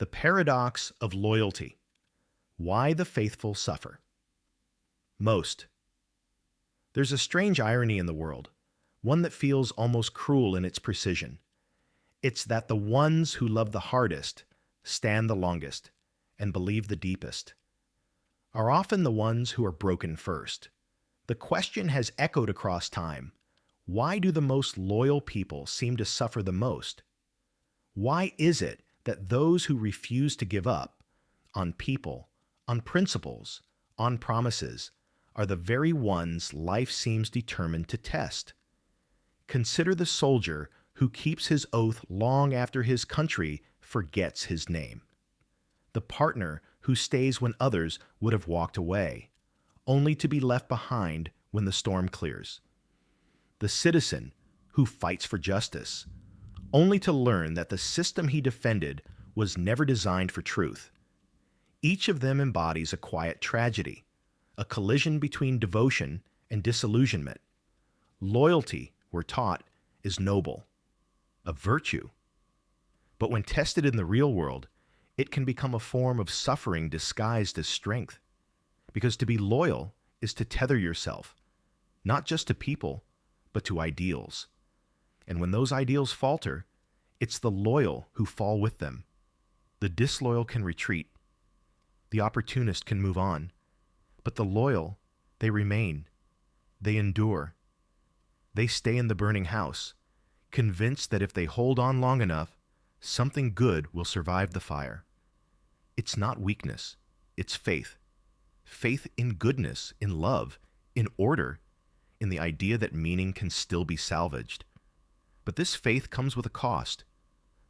The paradox of loyalty. Why the faithful suffer. Most. There's a strange irony in the world, one that feels almost cruel in its precision. It's that the ones who love the hardest, stand the longest, and believe the deepest, are often the ones who are broken first. The question has echoed across time. Why do the most loyal people seem to suffer the most? Why is it that those who refuse to give up on people, on principles, on promises, are the very ones life seems determined to test? Consider the soldier who keeps his oath long after his country forgets his name. The partner who stays when others would have walked away, only to be left behind when the storm clears. The citizen who fights for justice, only to learn that the system he defended was never designed for truth. Each of them embodies a quiet tragedy, a collision between devotion and disillusionment. Loyalty, we're taught, is noble, a virtue. But when tested in the real world, it can become a form of suffering disguised as strength. Because to be loyal is to tether yourself, not just to people, but to ideals. And when those ideals falter, it's the loyal who fall with them. The disloyal can retreat. The opportunist can move on. But the loyal, they remain. They endure. They stay in the burning house, convinced that if they hold on long enough, something good will survive the fire. It's not weakness, it's faith. Faith in goodness, in love, in order, in the idea that meaning can still be salvaged. But this faith comes with a cost.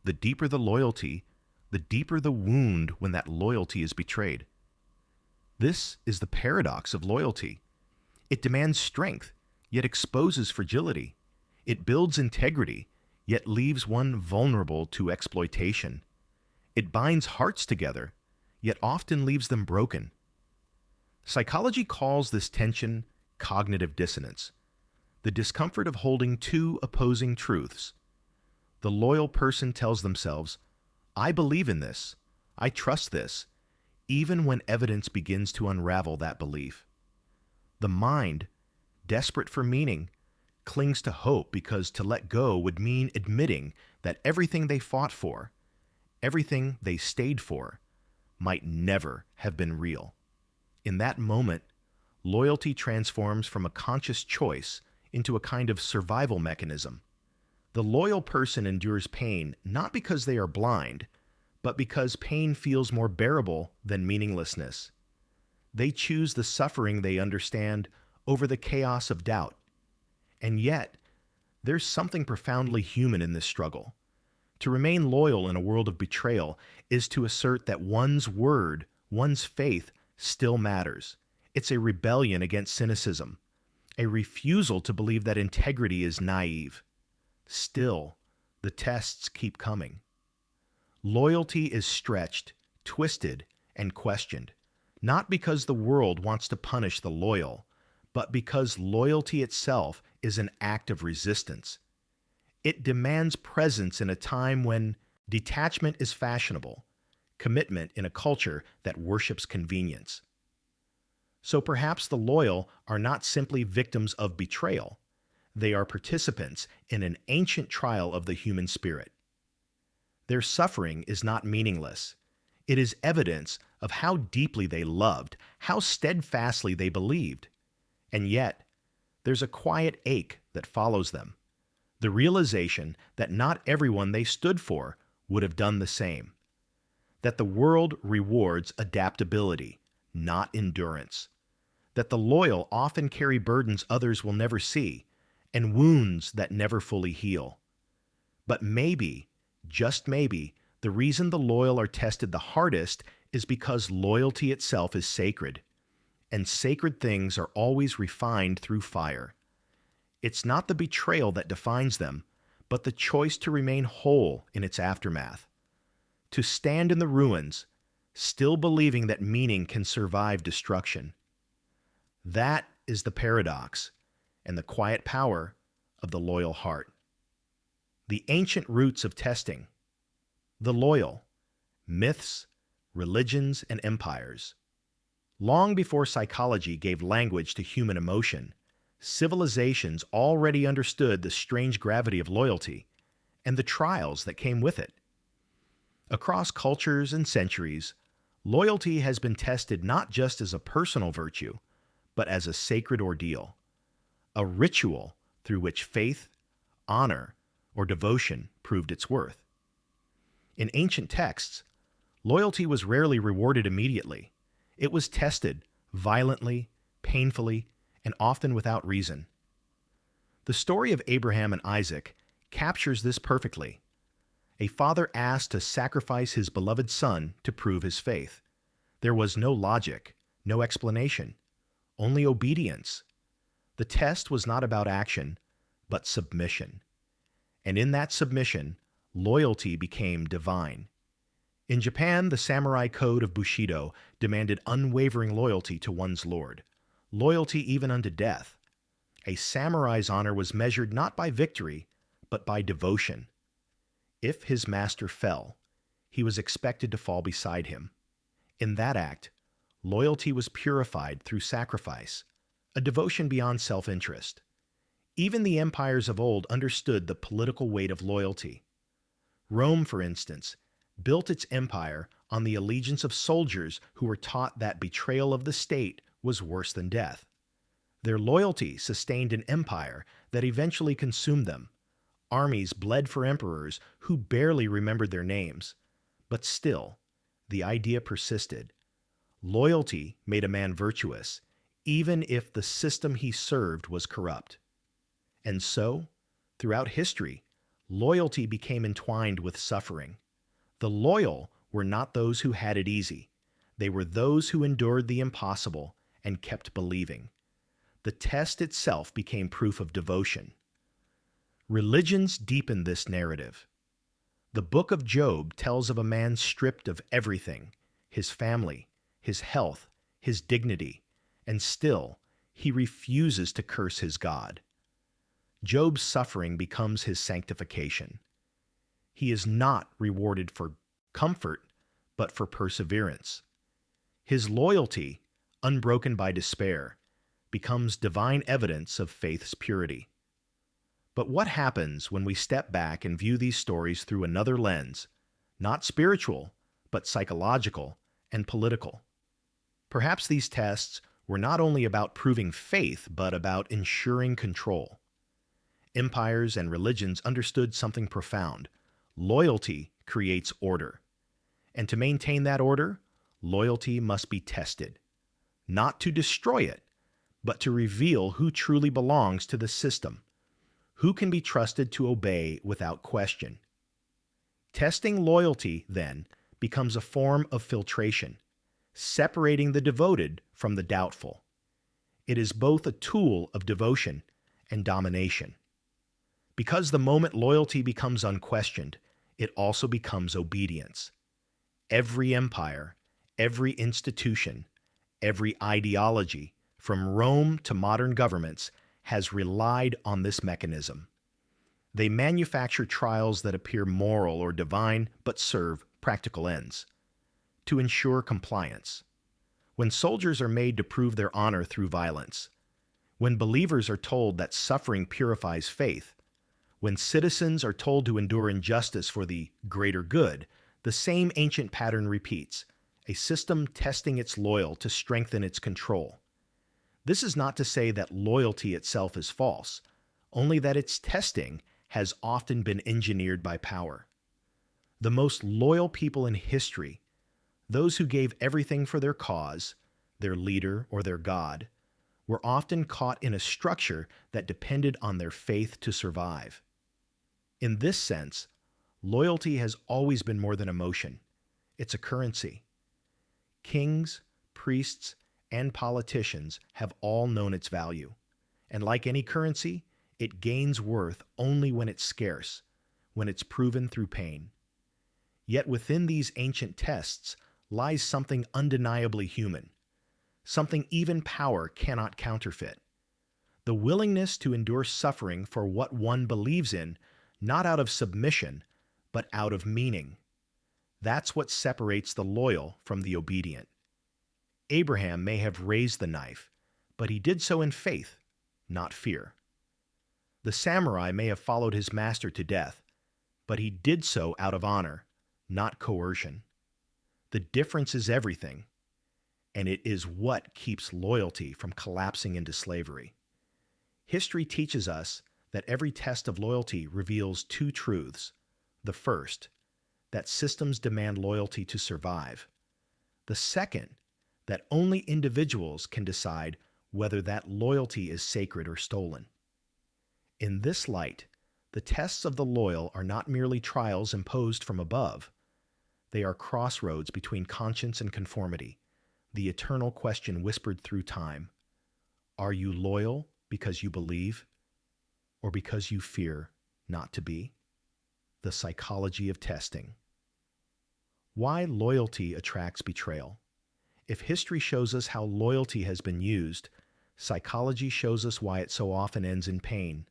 The deeper the loyalty, the deeper the wound when that loyalty is betrayed. This is the paradox of loyalty. It demands strength, yet exposes fragility. It builds integrity, yet leaves one vulnerable to exploitation. It binds hearts together, yet often leaves them broken. Psychology calls this tension cognitive dissonance, the discomfort of holding two opposing truths. The loyal person tells themselves, I believe in this, I trust this, even when evidence begins to unravel that belief. The mind, desperate for meaning, clings to hope because to let go would mean admitting that everything they fought for, everything they stayed for, might never have been real. In that moment, loyalty transforms from a conscious choice into a kind of survival mechanism. The loyal person endures pain not because they are blind, but because pain feels more bearable than meaninglessness. They choose the suffering they understand over the chaos of doubt. And yet, there's something profoundly human in this struggle. To remain loyal in a world of betrayal is to assert that one's word, one's faith, still matters. It's a rebellion against cynicism, a refusal to believe that integrity is naive. Still, the tests keep coming. Loyalty is stretched, twisted, and questioned, not because the world wants to punish the loyal, but because loyalty itself is an act of resistance. It demands presence in a time when detachment is fashionable, commitment in a culture that worships convenience. So perhaps the loyal are not simply victims of betrayal. They are participants in an ancient trial of the human spirit. Their suffering is not meaningless. It is evidence of how deeply they loved, how steadfastly they believed. And yet, there's a quiet ache that follows them, the realization that not everyone they stood for would have done the same, that the world rewards adaptability, not endurance, that the loyal often carry burdens others will never see, and wounds that never fully heal. But maybe, just maybe, the reason the loyal are tested the hardest is because loyalty itself is sacred, and sacred things are always refined through fire. It's not the betrayal that defines them, but the choice to remain whole in its aftermath. To stand in the ruins, still believing that meaning can survive destruction. That is the paradox and the quiet power of the loyal heart. The ancient roots of testing. The loyal, myths, religions, and empires. Long before psychology gave language to human emotion, civilizations already understood the strange gravity of loyalty and the trials that came with it. Across cultures and centuries, loyalty has been tested not just as a personal virtue, but as a sacred ordeal, a ritual through which faith, honor, or devotion proved its worth. In ancient texts, loyalty was rarely rewarded immediately. It was tested violently, painfully, and often without reason. The story of Abraham and Isaac captures this perfectly. A father asked to sacrifice his beloved son to prove his faith. There was no logic, no explanation, only obedience. The test was not about action, but submission. And in that submission, loyalty became divine. In Japan, the samurai code of Bushido demanded unwavering loyalty to one's lord, loyalty even unto death. A samurai's honor was measured not by victory, but by devotion. If his master fell, he was expected to fall beside him. In that act, loyalty was purified through sacrifice, a devotion beyond self-interest. Even the empires of old understood the political weight of loyalty. Rome, for instance, built its empire on the allegiance of soldiers who were taught that betrayal of the state was worse than death. Their loyalty sustained an empire that eventually consumed them. Armies bled for emperors who barely remembered their names. But still, the idea persisted. Loyalty made a man virtuous, even if the system he served was corrupt. And so, throughout history, loyalty became entwined with suffering. The loyal were not those who had it easy. They were those who endured the impossible and kept believing. The test itself became proof of devotion. Religions deepen this narrative. The book of Job tells of a man stripped of everything, his family, his health, his dignity, and still he refuses to curse his God. Job's suffering becomes his sanctification. He is not rewarded for comfort, but for perseverance. His loyalty, unbroken by despair, becomes divine evidence of faith's purity. But what happens when we step back and view these stories through another lens, not spiritual, but psychological and political? Perhaps these tests were not only about proving faith, but about ensuring control. Empires and religions understood something profound. Loyalty creates order. And to maintain that order, loyalty must be tested. Not to destroy it, but to reveal who truly belongs to the system. Who can be trusted to obey without question? Testing loyalty, then, becomes a form of filtration, separating the devoted from the doubtful. It is both a tool of devotion and domination. Because the moment loyalty becomes unquestioned, it also becomes obedience. Every empire, every institution, every ideology, from Rome to modern governments, has relied on this mechanism. They manufacture trials that appear moral or divine, but serve practical ends. To ensure compliance. When soldiers are made to prove their honor through violence, when believers are told that suffering purifies faith, when citizens are told to endure injustice for the greater good, the same ancient pattern repeats, a system testing its loyal to strengthen its control. This is not to say that loyalty itself is false, only that its testing has often been engineered by power. The most loyal people in history, those who gave everything for their cause, their leader or their God, were often caught in a structure that depended on their faith to survive. In this sense, loyalty has always been more than emotion. It's a currency. Kings, priests, and politicians have all known its value. And like any currency, it gains worth only when it's scarce, when it's proven through pain. Yet within these ancient tests lies something undeniably human, something even power cannot counterfeit. The willingness to endure suffering for what one believes in, not out of submission, but out of meaning. That's what separates the loyal from the obedient. Abraham may have raised the knife, but he did so in faith, not fear. The samurai may have followed his master to death, but he did so out of honor, not coercion. The difference is everything, and it is what keeps loyalty from collapsing into slavery. History teaches us that every test of loyalty reveals two truths. The first, that systems demand loyalty to survive. The second, that only individuals can decide whether that loyalty is sacred or stolen. In this light, the tests of the loyal are not merely trials imposed from above. They are crossroads between conscience and conformity, the eternal question whispered through time. Are you loyal because you believe, or because you fear not to be? The psychology of testing. Why loyalty attracts betrayal. If history shows us how loyalty has been used, psychology shows us why it so often ends in pain.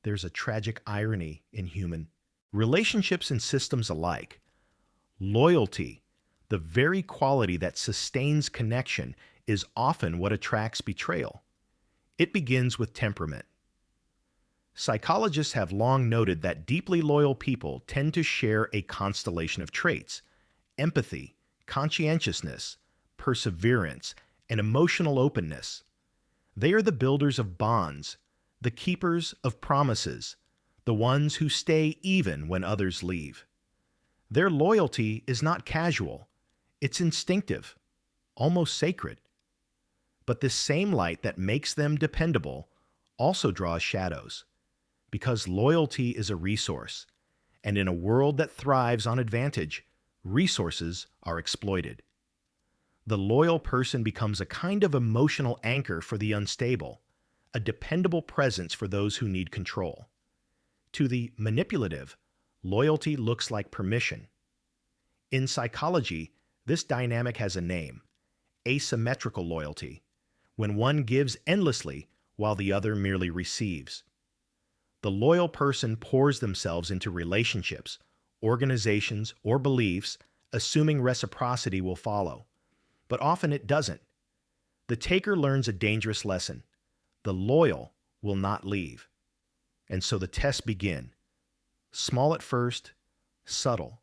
There's a tragic irony in human relationships and systems alike. Loyalty, the very quality that sustains connection, is often what attracts betrayal. It begins with temperament. Psychologists have long noted that deeply loyal people tend to share a constellation of traits: empathy, conscientiousness, perseverance, and emotional openness. They are the builders of bonds, the keepers of promises, the ones who stay even when others leave. Their loyalty is not casual, it's instinctive, almost sacred. But this same light that makes them dependable also draws shadows, because loyalty is a resource, and in a world that thrives on advantage, resources are exploited. The loyal person becomes a kind of emotional anchor for the unstable, a dependable presence for those who need control. To the manipulative, loyalty looks like permission. In psychology, this dynamic has a name: asymmetrical loyalty, when one gives endlessly while the other merely receives. The loyal person pours themselves into relationships, organizations, or beliefs, assuming reciprocity will follow. But often it doesn't. The taker learns a dangerous lesson. The loyal will not leave. And so the tests begin. Small at first, subtle,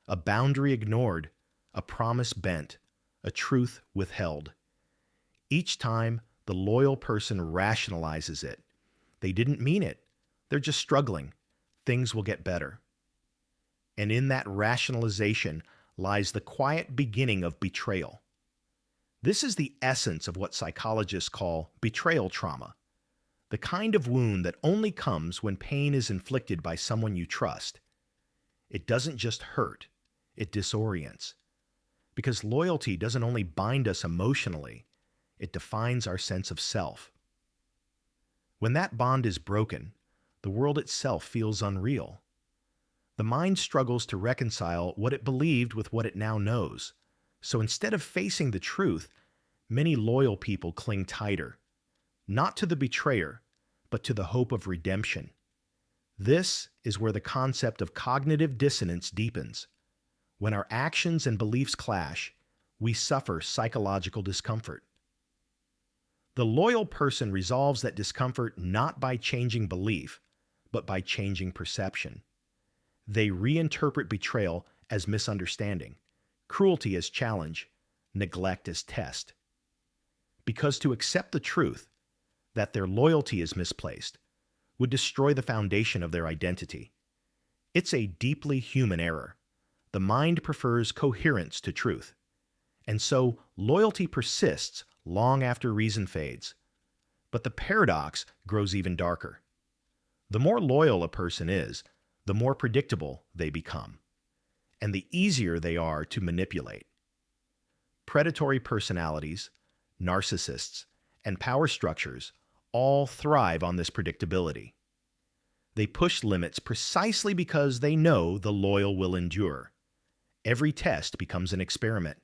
a boundary ignored, a promise bent, a truth withheld. Each time, the loyal person rationalizes it. They didn't mean it. They're just struggling. Things will get better. And in that rationalization lies the quiet beginning of betrayal. This is the essence of what psychologists call betrayal trauma, the kind of wound that only comes when pain is inflicted by someone you trust. It doesn't just hurt, it disorients. Because loyalty doesn't only bind us emotionally, it defines our sense of self. When that bond is broken, the world itself feels unreal. The mind struggles to reconcile what it believed with what it now knows. So instead of facing the truth, many loyal people cling tighter, not to the betrayer, but to the hope of redemption. This is where the concept of cognitive dissonance deepens. When our actions and beliefs clash, we suffer psychological discomfort. The loyal person resolves that discomfort not by changing belief, but by changing perception. They reinterpret betrayal as misunderstanding, cruelty as challenge, neglect as test. Because to accept the truth, that their loyalty is misplaced, would destroy the foundation of their identity. It's a deeply human error. The mind prefers coherence to truth. And so loyalty persists long after reason fades. But the paradox grows even darker. The more loyal a person is, the more predictable they become, and the easier they are to manipulate. Predatory personalities, narcissists, and power structures all thrive on this predictability. They push limits precisely because they know the loyal will endure. Every test becomes an experiment.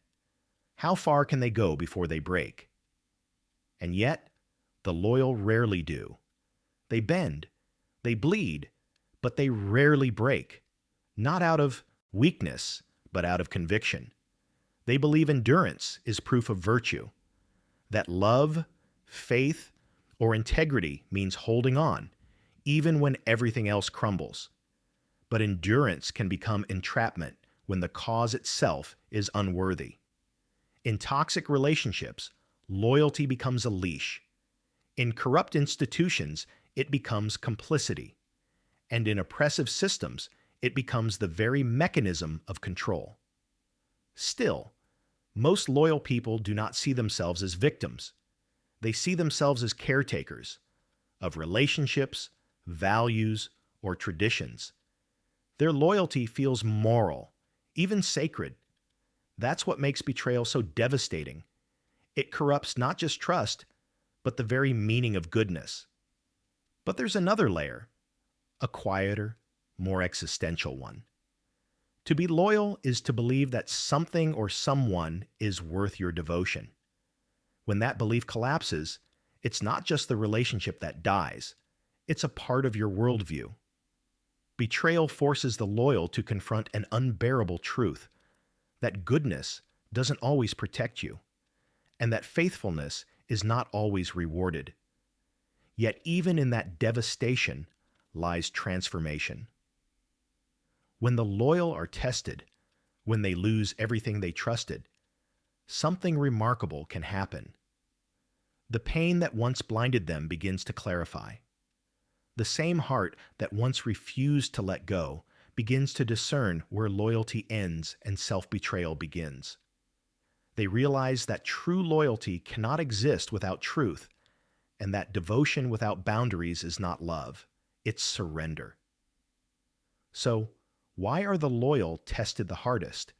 How far can they go before they break? And yet, the loyal rarely do. They bend, they bleed, but they rarely break. Not out of weakness, but out of conviction. They believe endurance is proof of virtue, that love, faith, or integrity means holding on, even when everything else crumbles. But endurance can become entrapment when the cause itself is unworthy. In toxic relationships, loyalty becomes a leash. In corrupt institutions, it becomes complicity. And in oppressive systems, it becomes the very mechanism of control. Still, most loyal people do not see themselves as victims. They see themselves as caretakers of relationships, values, or traditions. Their loyalty feels moral, even sacred. That's what makes betrayal so devastating. It corrupts not just trust, but the very meaning of goodness. But there's another layer, a quieter, more existential one. To be loyal is to believe that something or someone is worth your devotion. When that belief collapses, it's not just the relationship that dies, it's a part of your worldview. Betrayal forces the loyal to confront an unbearable truth, that goodness doesn't always protect you, and that faithfulness is not always rewarded. Yet even in that devastation lies transformation. When the loyal are tested, when they lose everything they trusted, something remarkable can happen. The pain that once blinded them begins to clarify. The same heart that once refused to let go begins to discern where loyalty ends and self-betrayal begins. They realize that true loyalty cannot exist without truth, and that devotion without boundaries is not love, it's surrender. So, why are the loyal tested the hardest?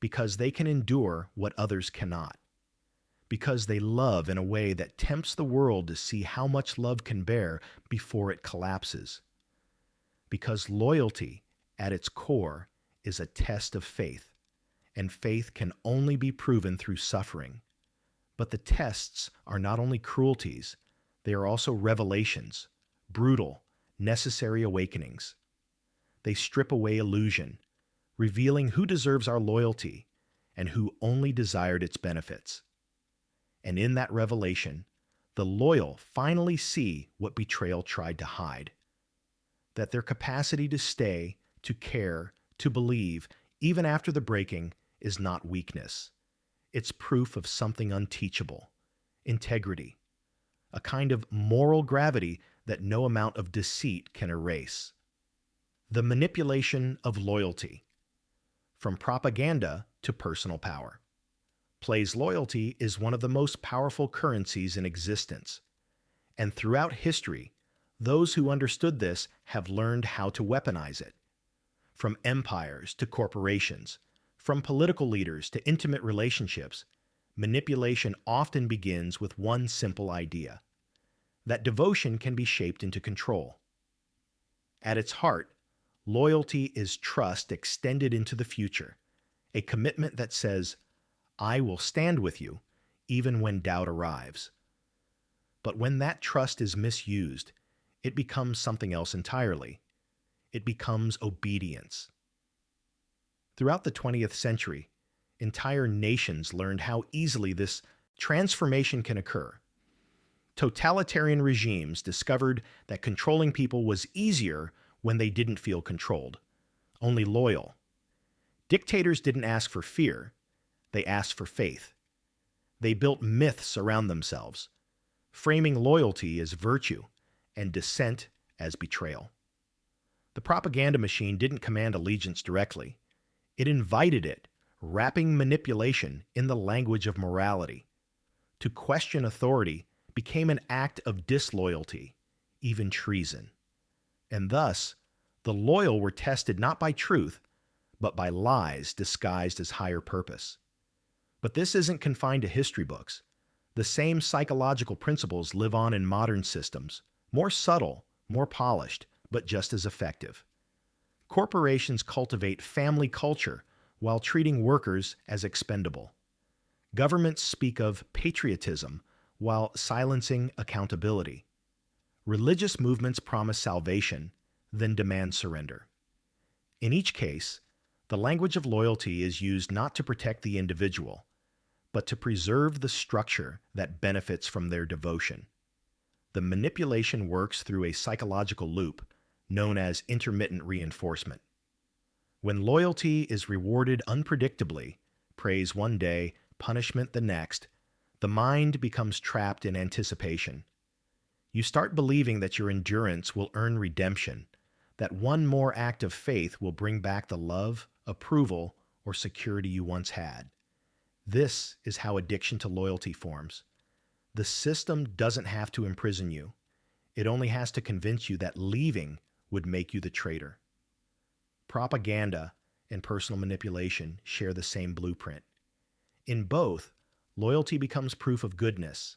Because they can endure what others cannot. Because they love in a way that tempts the world to see how much love can bear before it collapses. Because loyalty, at its core, is a test of faith, and faith can only be proven through suffering. But the tests are not only cruelties, they are also revelations, brutal, necessary awakenings. They strip away illusion, revealing who deserves our loyalty and who only desired its benefits. And in that revelation, the loyal finally see what betrayal tried to hide. That their capacity to stay, to care, to believe, even after the breaking, is not weakness. It's proof of something unteachable, integrity, a kind of moral gravity that no amount of deceit can erase. The manipulation of loyalty, from propaganda to personal power. Play's loyalty is one of the most powerful currencies in existence. And throughout history, those who understood this have learned how to weaponize it. From empires to corporations, from political leaders to intimate relationships, manipulation often begins with one simple idea: that devotion can be shaped into control. At its heart, loyalty is trust extended into the future, a commitment that says, I will stand with you, even when doubt arrives. But when that trust is misused, it becomes something else entirely. It becomes obedience. Throughout the 20th century, entire nations learned how easily this transformation can occur. Totalitarian regimes discovered that controlling people was easier when they didn't feel controlled, only loyal. Dictators didn't ask for fear, they asked for faith. They built myths around themselves, framing loyalty as virtue and dissent as betrayal. The propaganda machine didn't command allegiance directly. It invited it, wrapping manipulation in the language of morality. To question authority became an act of disloyalty, even treason. And thus, the loyal were tested not by truth, but by lies disguised as higher purpose. But this isn't confined to history books. The same psychological principles live on in modern systems, more subtle, more polished, but just as effective. Corporations cultivate family culture while treating workers as expendable. Governments speak of patriotism while silencing accountability. Religious movements promise salvation, then demand surrender. In each case, The language of loyalty is used not to protect the individual, but to preserve the structure that benefits from their devotion. The manipulation works through a psychological loop known as intermittent reinforcement. When loyalty is rewarded unpredictably, praise one day, punishment the next, the mind becomes trapped in anticipation. You start believing that your endurance will earn redemption, that one more act of faith will bring back the love, approval, or security you once had. This is how addiction to loyalty forms. The system doesn't have to imprison you. It only has to convince you that leaving would make you the traitor. Propaganda and personal manipulation share the same blueprint. In both, loyalty becomes proof of goodness.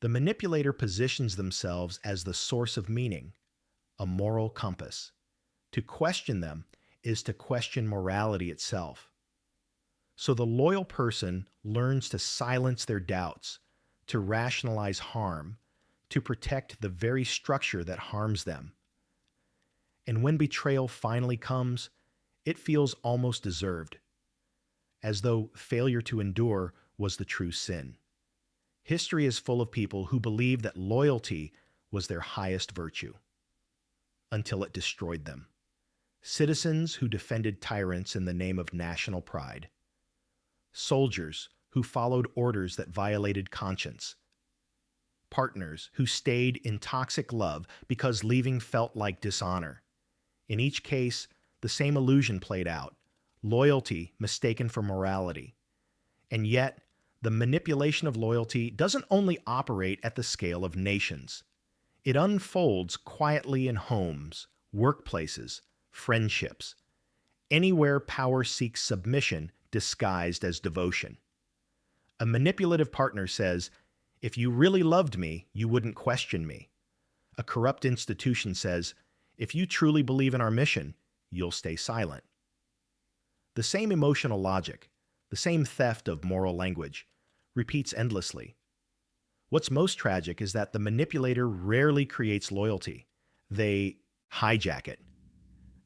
The manipulator positions themselves as the source of meaning, a moral compass. To question them is to question morality itself. So the loyal person learns to silence their doubts, to rationalize harm, to protect the very structure that harms them. And when betrayal finally comes, it feels almost deserved, as though failure to endure was the true sin. History is full of people who believed that loyalty was their highest virtue, until it destroyed them. Citizens who defended tyrants in the name of national pride. Soldiers who followed orders that violated conscience. Partners who stayed in toxic love because leaving felt like dishonor. In each case, the same illusion played out, loyalty mistaken for morality. And yet, the manipulation of loyalty doesn't only operate at the scale of nations. It unfolds quietly in homes, workplaces, friendships, anywhere power seeks submission disguised as devotion. A manipulative partner says, "If you really loved me, you wouldn't question me." A corrupt institution says, "If you truly believe in our mission, you'll stay silent." The same emotional logic, the same theft of moral language, repeats endlessly. What's most tragic is that the manipulator rarely creates loyalty. They hijack it.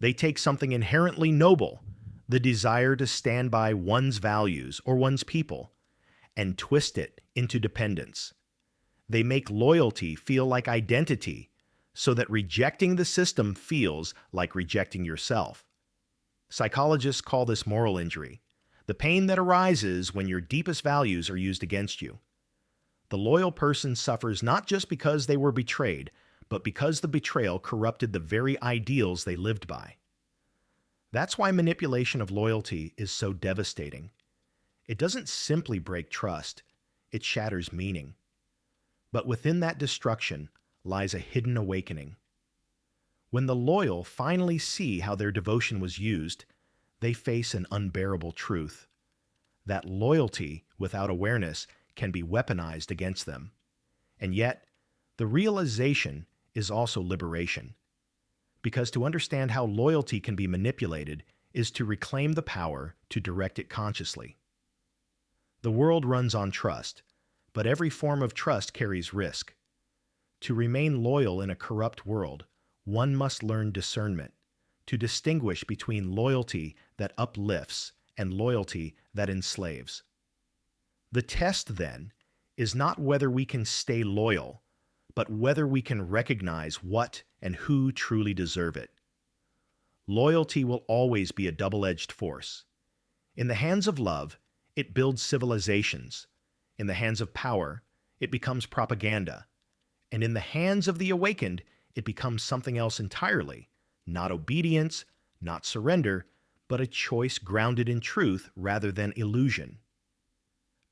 They take something inherently noble, the desire to stand by one's values or one's people, and twist it into dependence. They make loyalty feel like identity, so that rejecting the system feels like rejecting yourself. Psychologists call this moral injury, the pain that arises when your deepest values are used against you. The loyal person suffers not just because they were betrayed, but because the betrayal corrupted the very ideals they lived by. That's why manipulation of loyalty is so devastating. It doesn't simply break trust, it shatters meaning. But within that destruction lies a hidden awakening. When the loyal finally see how their devotion was used, they face an unbearable truth: that loyalty without awareness can be weaponized against them. And yet, the realization is also liberation. Because to understand how loyalty can be manipulated is to reclaim the power to direct it consciously. The world runs on trust, but every form of trust carries risk. To remain loyal in a corrupt world, one must learn discernment, to distinguish between loyalty that uplifts and loyalty that enslaves. The test, then, is not whether we can stay loyal, but whether we can recognize what and who truly deserve it. Loyalty will always be a double-edged force. In the hands of love, it builds civilizations. In the hands of power, it becomes propaganda. And in the hands of the awakened, it becomes something else entirely, not obedience, not surrender, but a choice grounded in truth rather than illusion.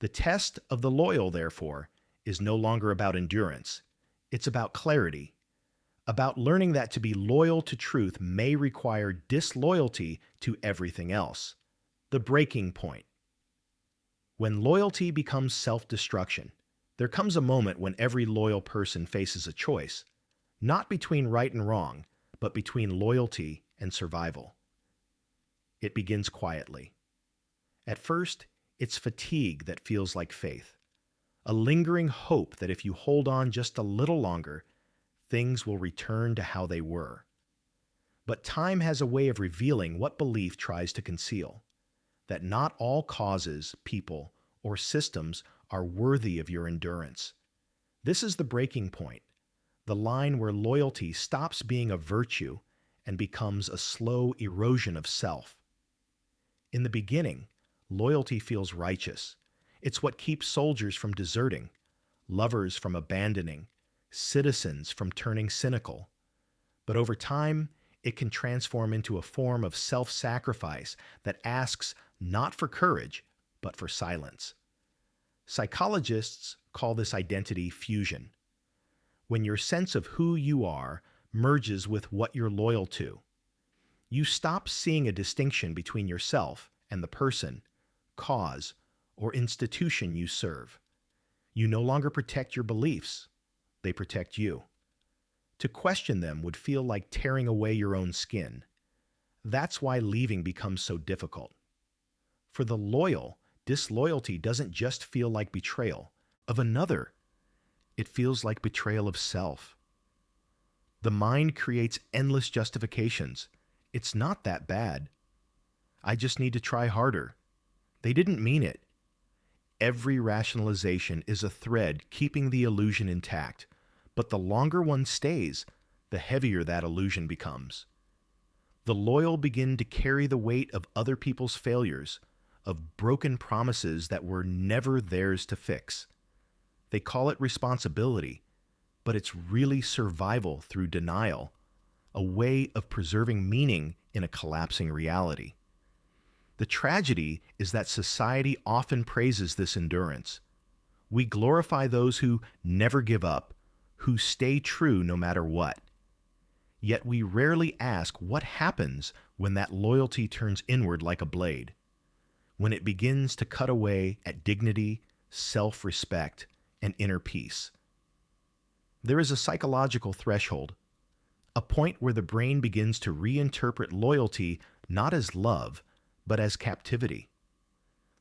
The test of the loyal, therefore, is no longer about endurance. It's about clarity, about learning that to be loyal to truth may require disloyalty to everything else. The breaking point. When loyalty becomes self-destruction, there comes a moment when every loyal person faces a choice, not between right and wrong, but between loyalty and survival. It begins quietly. At first, it's fatigue that feels like faith, a lingering hope that if you hold on just a little longer, things will return to how they were. But time has a way of revealing what belief tries to conceal, that not all causes, people, or systems are worthy of your endurance. This is the breaking point, the line where loyalty stops being a virtue and becomes a slow erosion of self. In the beginning, loyalty feels righteous. It's what keeps soldiers from deserting, lovers from abandoning, citizens from turning cynical. But over time, it can transform into a form of self-sacrifice that asks not for courage, but for silence. Psychologists call this identity fusion, when your sense of who you are merges with what you're loyal to. You stop seeing a distinction between yourself and the person, cause, or institution you serve. You no longer protect your beliefs, they protect you. To question them would feel like tearing away your own skin. That's why leaving becomes so difficult. For the loyal, disloyalty doesn't just feel like betrayal of another. It feels like betrayal of self. The mind creates endless justifications. It's not that bad. I just need to try harder. They didn't mean it. Every rationalization is a thread keeping the illusion intact, but the longer one stays, the heavier that illusion becomes. The loyal begin to carry the weight of other people's failures, of broken promises that were never theirs to fix. They call it responsibility, but it's really survival through denial, a way of preserving meaning in a collapsing reality. The tragedy is that society often praises this endurance. We glorify those who never give up, who stay true no matter what. Yet we rarely ask what happens when that loyalty turns inward like a blade, when it begins to cut away at dignity, self-respect, and inner peace. There is a psychological threshold, a point where the brain begins to reinterpret loyalty not as love, but as captivity.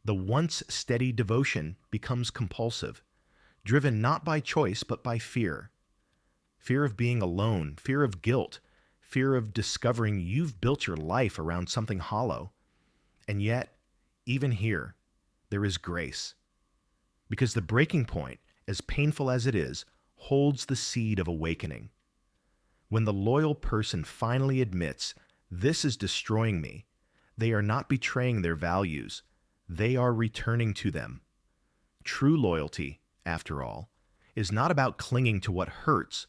The once steady devotion becomes compulsive, driven not by choice but by fear. Fear of being alone, fear of guilt, fear of discovering you've built your life around something hollow. And yet, even here, there is grace. Because the breaking point, as painful as it is, holds the seed of awakening. When the loyal person finally admits, "This is destroying me," they are not betraying their values. They are returning to them. True loyalty, after all, is not about clinging to what hurts,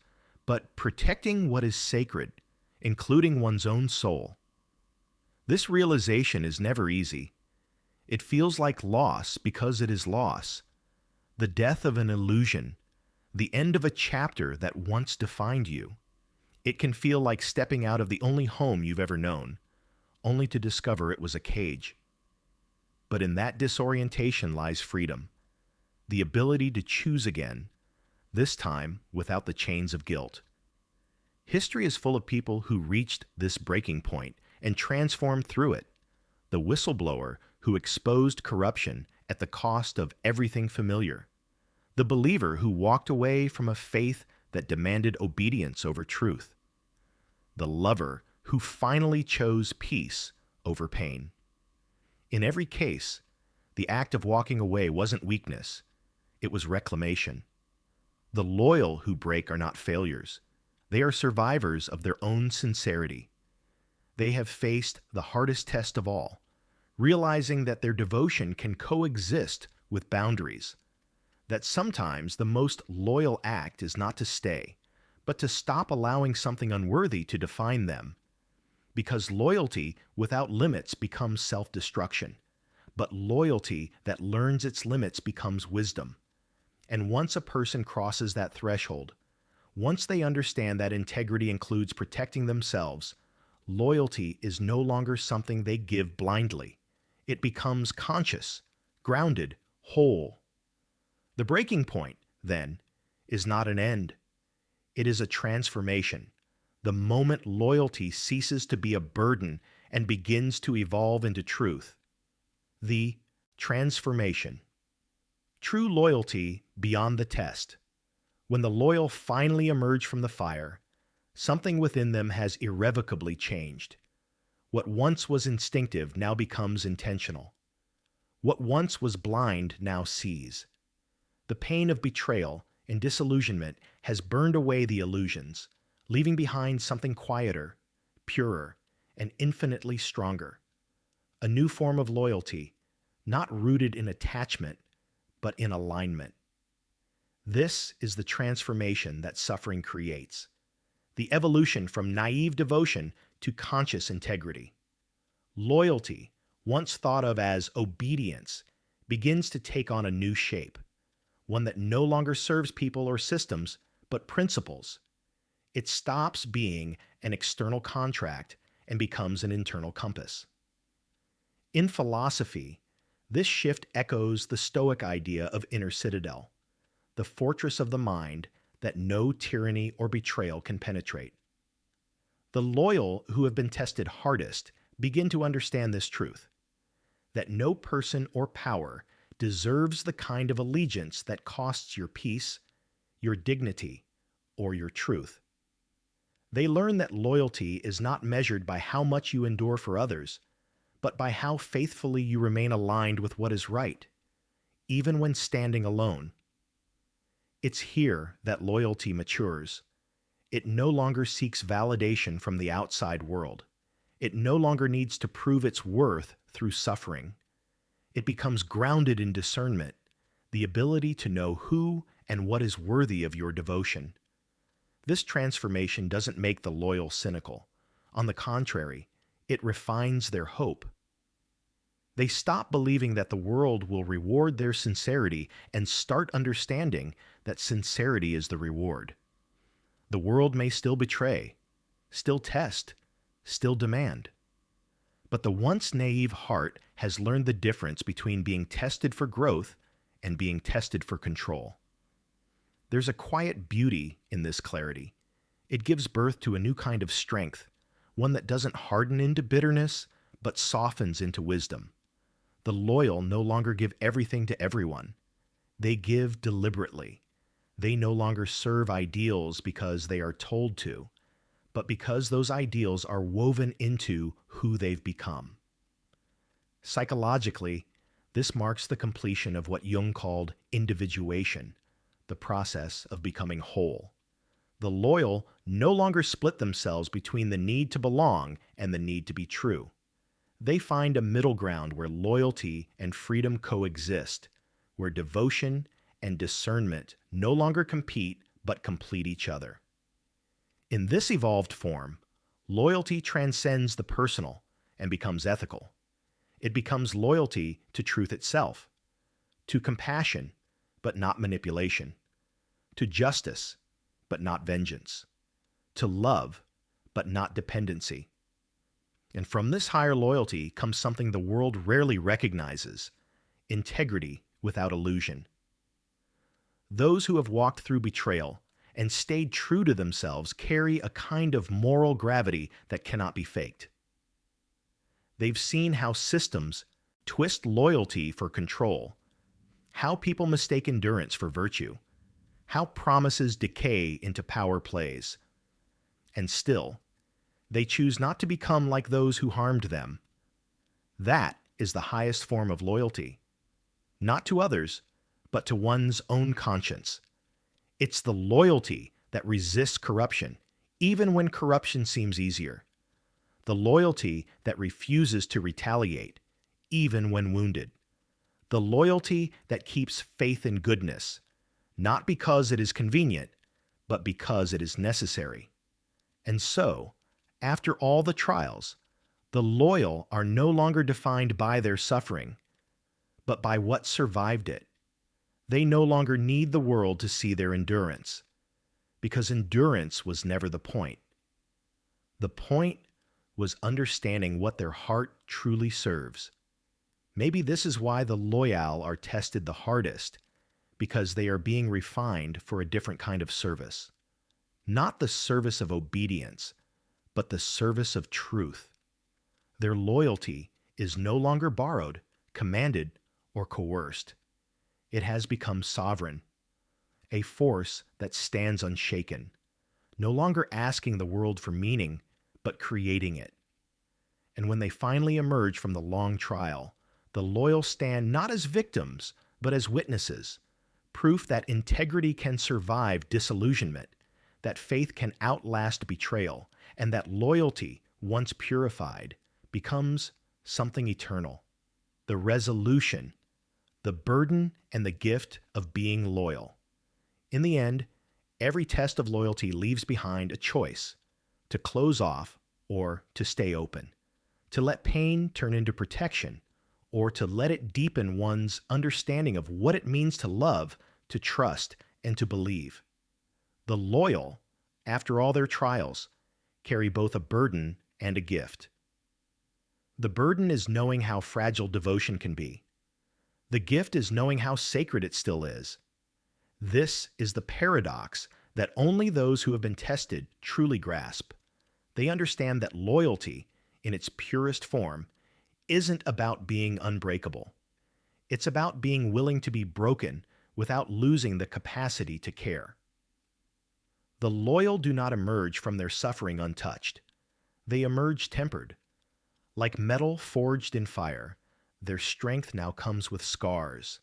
but protecting what is sacred, including one's own soul. This realization is never easy. It feels like loss because it is loss, the death of an illusion, the end of a chapter that once defined you. It can feel like stepping out of the only home you've ever known, only to discover it was a cage. But in that disorientation lies freedom, the ability to choose again, this time without the chains of guilt. History is full of people who reached this breaking point and transformed through it. The whistleblower who exposed corruption at the cost of everything familiar. The believer who walked away from a faith that demanded obedience over truth. The lover who finally chose peace over pain. In every case, the act of walking away wasn't weakness, it was reclamation. The loyal who break are not failures. They are survivors of their own sincerity. They have faced the hardest test of all, realizing that their devotion can coexist with boundaries, that sometimes the most loyal act is not to stay, but to stop allowing something unworthy to define them. Because loyalty without limits becomes self-destruction, but loyalty that learns its limits becomes wisdom. And once a person crosses that threshold, once they understand that integrity includes protecting themselves, loyalty is no longer something they give blindly. It becomes conscious, grounded, whole. The breaking point, then, is not an end. It is a transformation. The moment loyalty ceases to be a burden and begins to evolve into truth. The transformation. True loyalty beyond the test. When the loyal finally emerge from the fire, Something within them has irrevocably changed. What once was instinctive now becomes intentional. What once was blind now sees. The pain of betrayal and disillusionment has burned away the illusions, leaving behind something quieter, purer, and infinitely stronger. A new form of loyalty, not rooted in attachment, but in alignment. This is the transformation that suffering creates, the evolution from naive devotion to conscious integrity. Loyalty, once thought of as obedience, begins to take on a new shape, one that no longer serves people or systems, but principles. It stops being an external contract and becomes an internal compass. In philosophy, this shift echoes the Stoic idea of inner citadel, the fortress of the mind that no tyranny or betrayal can penetrate. The loyal who have been tested hardest begin to understand this truth, that no person or power deserves the kind of allegiance that costs your peace, your dignity, or your truth. They learn that loyalty is not measured by how much you endure for others, but by how faithfully you remain aligned with what is right, even when standing alone. It's here that loyalty matures. It no longer seeks validation from the outside world. It no longer needs to prove its worth through suffering. It becomes grounded in discernment, the ability to know who and what is worthy of your devotion. This transformation doesn't make the loyal cynical. On the contrary, it refines their hope. They stop believing that the world will reward their sincerity and start understanding that sincerity is the reward. The world may still betray, still test, still demand. But the once naive heart has learned the difference between being tested for growth and being tested for control. There's a quiet beauty in this clarity. It gives birth to a new kind of strength, one that doesn't harden into bitterness, but softens into wisdom. The loyal no longer give everything to everyone. They give deliberately. They no longer serve ideals because they are told to, but because those ideals are woven into who they've become. Psychologically, this marks the completion of what Jung called individuation, the process of becoming whole. The loyal no longer split themselves between the need to belong and the need to be true. They find a middle ground where loyalty and freedom coexist, where devotion and discernment no longer compete but complete each other. In this evolved form, loyalty transcends the personal and becomes ethical. It becomes loyalty to truth itself, to compassion, but not manipulation, to justice, but not vengeance, to love, but not dependency. And from this higher loyalty comes something the world rarely recognizes: integrity without illusion. Those who have walked through betrayal and stayed true to themselves carry a kind of moral gravity that cannot be faked. They've seen how systems twist loyalty for control, how people mistake endurance for virtue, how promises decay into power plays. And still, they choose not to become like those who harmed them. That is the highest form of loyalty, not to others, but to one's own conscience. It's the loyalty that resists corruption, even when corruption seems easier. The loyalty that refuses to retaliate, even when wounded. The loyalty that keeps faith in goodness, not because it is convenient, but because it is necessary. And so, after all the trials, the loyal are no longer defined by their suffering, but by what survived it. They no longer need the world to see their endurance, because endurance was never the point. The point was understanding what their heart truly serves. Maybe this is why the loyal are tested the hardest, because they are being refined for a different kind of service. Not the service of obedience, but the service of truth. Their loyalty is no longer borrowed, commanded, or coerced. It has become sovereign, a force that stands unshaken, no longer asking the world for meaning, but creating it. And when they finally emerge from the long trial, the loyal stand not as victims, but as witnesses, proof that integrity can survive disillusionment, that faith can outlast betrayal, and that loyalty, once purified, becomes something eternal. The resolution, the burden, and the gift of being loyal. In the end, every test of loyalty leaves behind a choice: to close off or to stay open, to let pain turn into protection, or to let it deepen one's understanding of what it means to love, to trust, and to believe. The loyal, after all their trials, carry both a burden and a gift. The burden is knowing how fragile devotion can be. The gift is knowing how sacred it still is. This is the paradox that only those who have been tested truly grasp. They understand that loyalty, in its purest form, isn't about being unbreakable. It's about being willing to be broken without losing the capacity to care. The loyal do not emerge from their suffering untouched. They emerge tempered. Like metal forged in fire, their strength now comes with scars,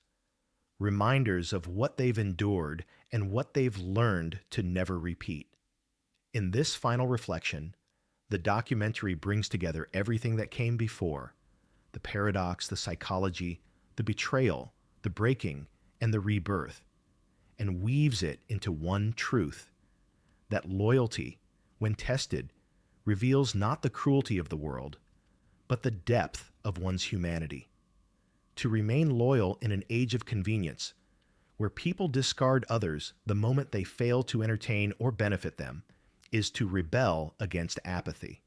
reminders of what they've endured and what they've learned to never repeat. In this final reflection, the documentary brings together everything that came before: the paradox, the psychology, the betrayal, the breaking, and the rebirth, and weaves it into one truth: that loyalty, when tested, reveals not the cruelty of the world, but the depth of one's humanity. To remain loyal in an age of convenience, where people discard others the moment they fail to entertain or benefit them, is to rebel against apathy.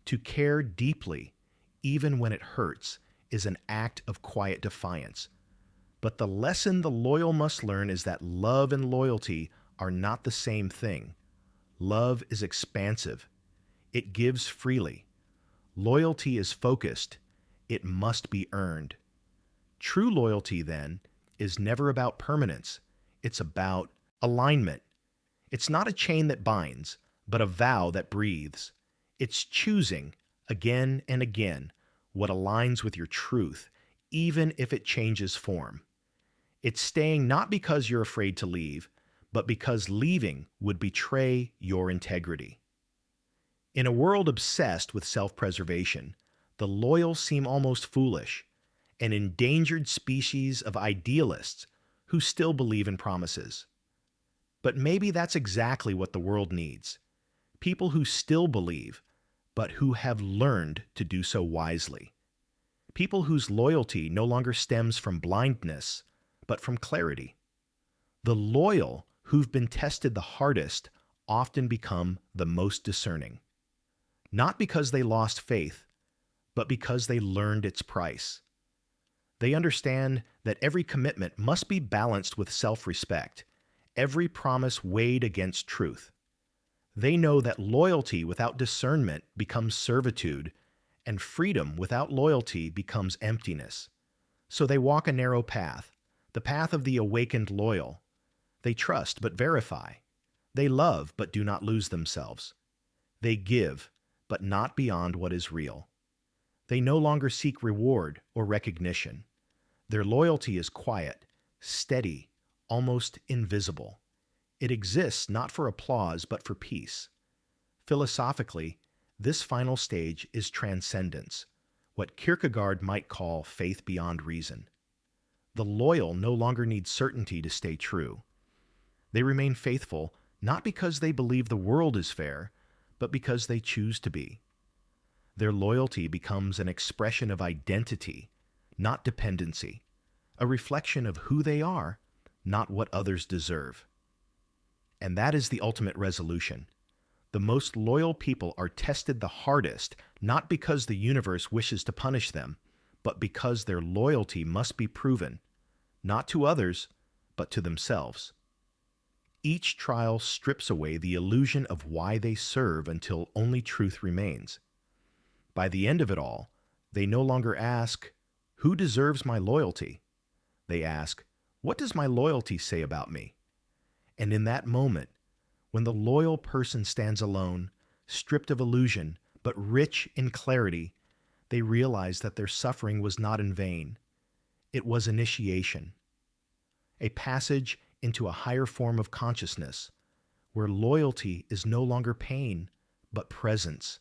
To care deeply, even when it hurts, is an act of quiet defiance. But the lesson the loyal must learn is that love and loyalty are not the same thing. Love is expansive. It gives freely. Loyalty is focused. It must be earned. True loyalty, then, is never about permanence. It's about alignment. It's not a chain that binds, but a vow that breathes. It's choosing, again and again, what aligns with your truth, even if it changes form. It's staying not because you're afraid to leave, but because leaving would betray your integrity. In a world obsessed with self-preservation, the loyal seem almost foolish, an endangered species of idealists who still believe in promises. But maybe that's exactly what the world needs: people who still believe, but who have learned to do so wisely. People whose loyalty no longer stems from blindness, but from clarity. The loyal who've been tested the hardest often become the most discerning. Not because they lost faith, but because they learned its price. They understand that every commitment must be balanced with self-respect, every promise weighed against truth. They know that loyalty without discernment becomes servitude, and freedom without loyalty becomes emptiness. So they walk a narrow path, the path of the awakened loyal. They trust but verify. They love but do not lose themselves. They give, but not beyond what is real. They no longer seek reward or recognition. Their loyalty is quiet, steady, almost invisible. It exists not for applause, but for peace. Philosophically, this final stage is transcendence, what Kierkegaard might call faith beyond reason. The loyal no longer need certainty to stay true. They remain faithful not because they believe the world is fair, but because they choose to be. Their loyalty becomes an expression of identity, not dependency, a reflection of who they are, not what others deserve. And that is the ultimate resolution. The most loyal people are tested the hardest, not because the universe wishes to punish them, but because their loyalty must be proven, not to others, but to themselves. Each trial strips away the illusion of why they serve until only truth remains. By the end of it all, they no longer ask, "Who deserves my loyalty?" They ask, "What does my loyalty say about me?" And in that moment, When the loyal person stands alone, stripped of illusion, but rich in clarity, they realize that their suffering was not in vain. It was initiation, a passage into a higher form of consciousness, where loyalty is no longer pain, but presence,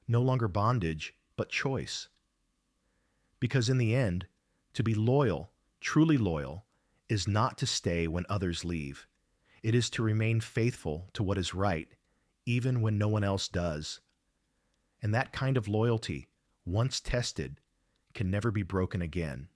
no longer bondage, but choice. Because in the end, to be loyal, truly loyal, is not to stay when others leave. It is to remain faithful to what is right, even when no one else does. And that kind of loyalty, once tested, can never be broken again.